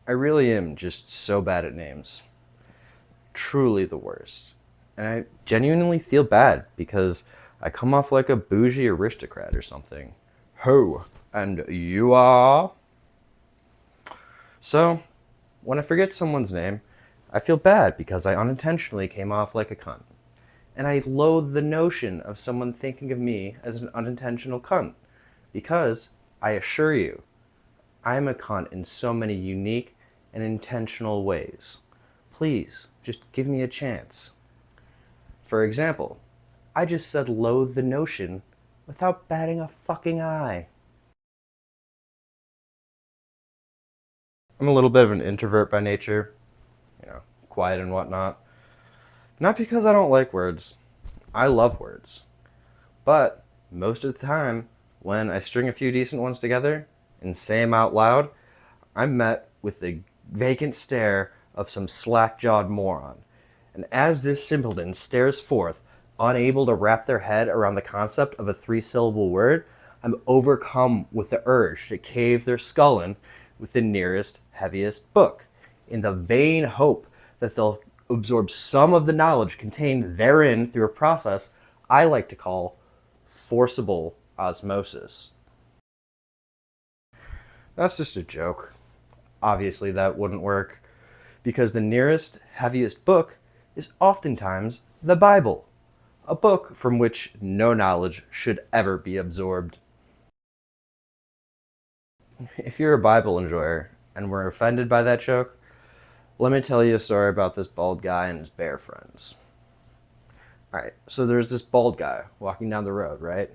I really am just so bad at names. Truly the worst. And I genuinely feel bad because I come off like a bougie aristocrat or something. Ho! And you are? So, when I forget someone's name, I feel bad because I unintentionally came off like a cunt. And I loathe the notion of someone thinking of me as an unintentional cunt. Because, I assure you, I am a cunt in so many unique and intentional ways. Please, just give me a chance. For example, I just said loathe the notion without batting a fucking eye. I'm a little bit of an introvert by nature, quiet and whatnot. Not because I don't like words. I love words. But most of the time, when I string a few decent ones together and say them out loud, I'm met with the vacant stare of some slack-jawed moron. And as this simpleton stares forth, unable to wrap their head around the concept of a three-syllable word, I'm overcome with the urge to cave their skull in with the nearest, heaviest book, in the vain hope that they'll absorb some of the knowledge contained therein through a process I like to call forcible osmosis. That's just a joke. Obviously, that wouldn't work, because the nearest, heaviest book is oftentimes the Bible, a book from which no knowledge should ever be absorbed. If you're a Bible enjoyer and were offended by that joke, let me tell you a story about this bald guy and his bear friends. Alright, so there's this bald guy walking down the road, right?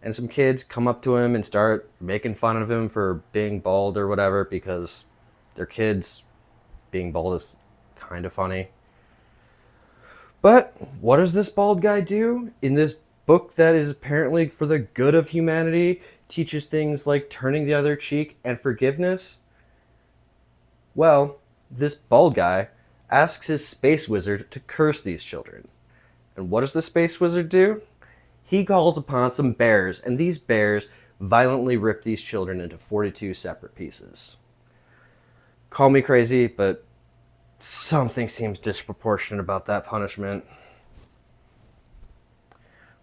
And some kids come up to him and start making fun of him for being bald or whatever because they're kids. Being bald is kind of funny. But what does this bald guy do in this book that is apparently for the good of humanity, teaches things like turning the other cheek and forgiveness? Well, this bald guy asks his space wizard to curse these children. And what does the space wizard do? He calls upon some bears, and these bears violently rip these children into 42 separate pieces. Call me crazy, but something seems disproportionate about that punishment.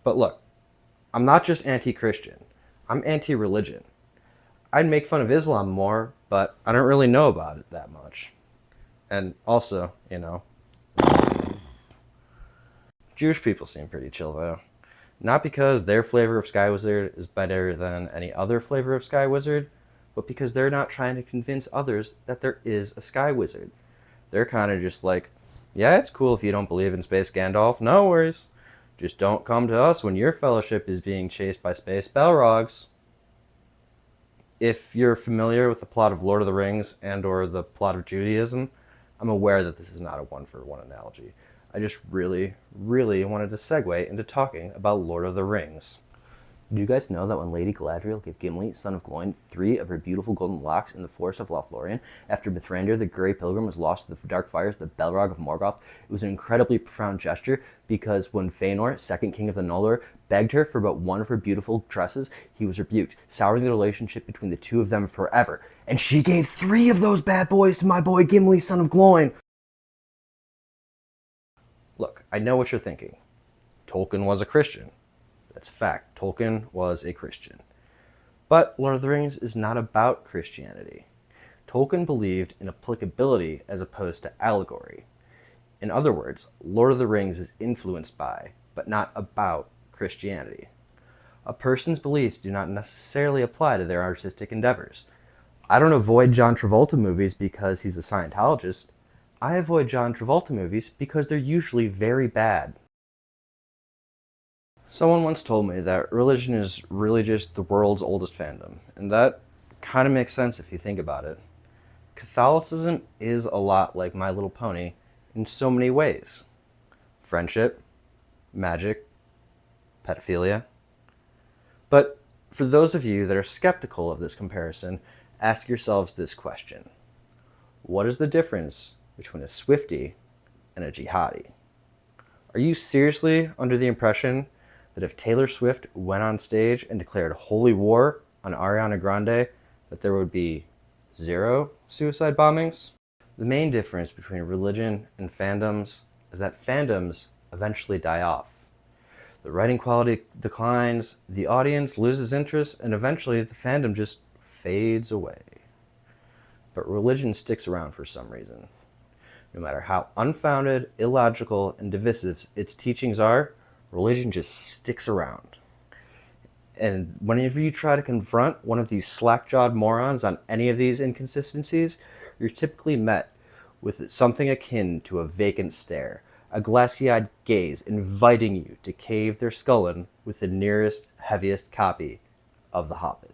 But look, I'm not just anti-Christian. I'm anti-religion. I'd make fun of Islam more, but I don't really know about it that much. And also, Jewish people seem pretty chill though. Not because their flavor of Sky Wizard is better than any other flavor of Sky Wizard, but because they're not trying to convince others that there is a Sky Wizard. They're kind of just like, yeah, it's cool if you don't believe in Space Gandalf, no worries. Just don't come to us when your fellowship is being chased by space Balrogs. If you're familiar with the plot of Lord of the Rings and or the plot of Judaism, I'm aware that this is not a one-for-one analogy. I just really, really wanted to segue into talking about Lord of the Rings. Do you guys know that when Lady Galadriel gave Gimli, son of Gloin, 3 of her beautiful golden locks in the forest of Lothlorien, after Mithrandir the Grey Pilgrim was lost to the dark fires of the Balrog of Morgoth, it was an incredibly profound gesture because when Fëanor, second king of the Noldor, begged her for but one of her beautiful tresses, he was rebuked, souring the relationship between the two of them forever. And she gave 3 of those bad boys to my boy Gimli, son of Gloin! Look, I know what you're thinking. Tolkien was a Christian. That's a fact. Tolkien was a Christian. But Lord of the Rings is not about Christianity. Tolkien believed in applicability as opposed to allegory. In other words, Lord of the Rings is influenced by, but not about, Christianity. A person's beliefs do not necessarily apply to their artistic endeavors. I don't avoid John Travolta movies because he's a Scientologist. I avoid John Travolta movies because they're usually very bad. Someone once told me that religion is really just the world's oldest fandom, and that kind of makes sense if you think about it. Catholicism is a lot like My Little Pony in so many ways. Friendship, magic, pedophilia. But for those of you that are skeptical of this comparison, ask yourselves this question. What is the difference between a Swiftie and a jihadi? Are you seriously under the impression that if Taylor Swift went on stage and declared holy war on Ariana Grande, that there would be zero suicide bombings. The main difference between religion and fandoms is that fandoms eventually die off. The writing quality declines, the audience loses interest, and eventually the fandom just fades away. But religion sticks around for some reason. No matter how unfounded, illogical, and divisive its teachings are, religion just sticks around. And whenever you try to confront one of these slack-jawed morons on any of these inconsistencies, you're typically met with something akin to a vacant stare, a glassy-eyed gaze inviting you to cave their skull in with the nearest, heaviest copy of The Hobbit.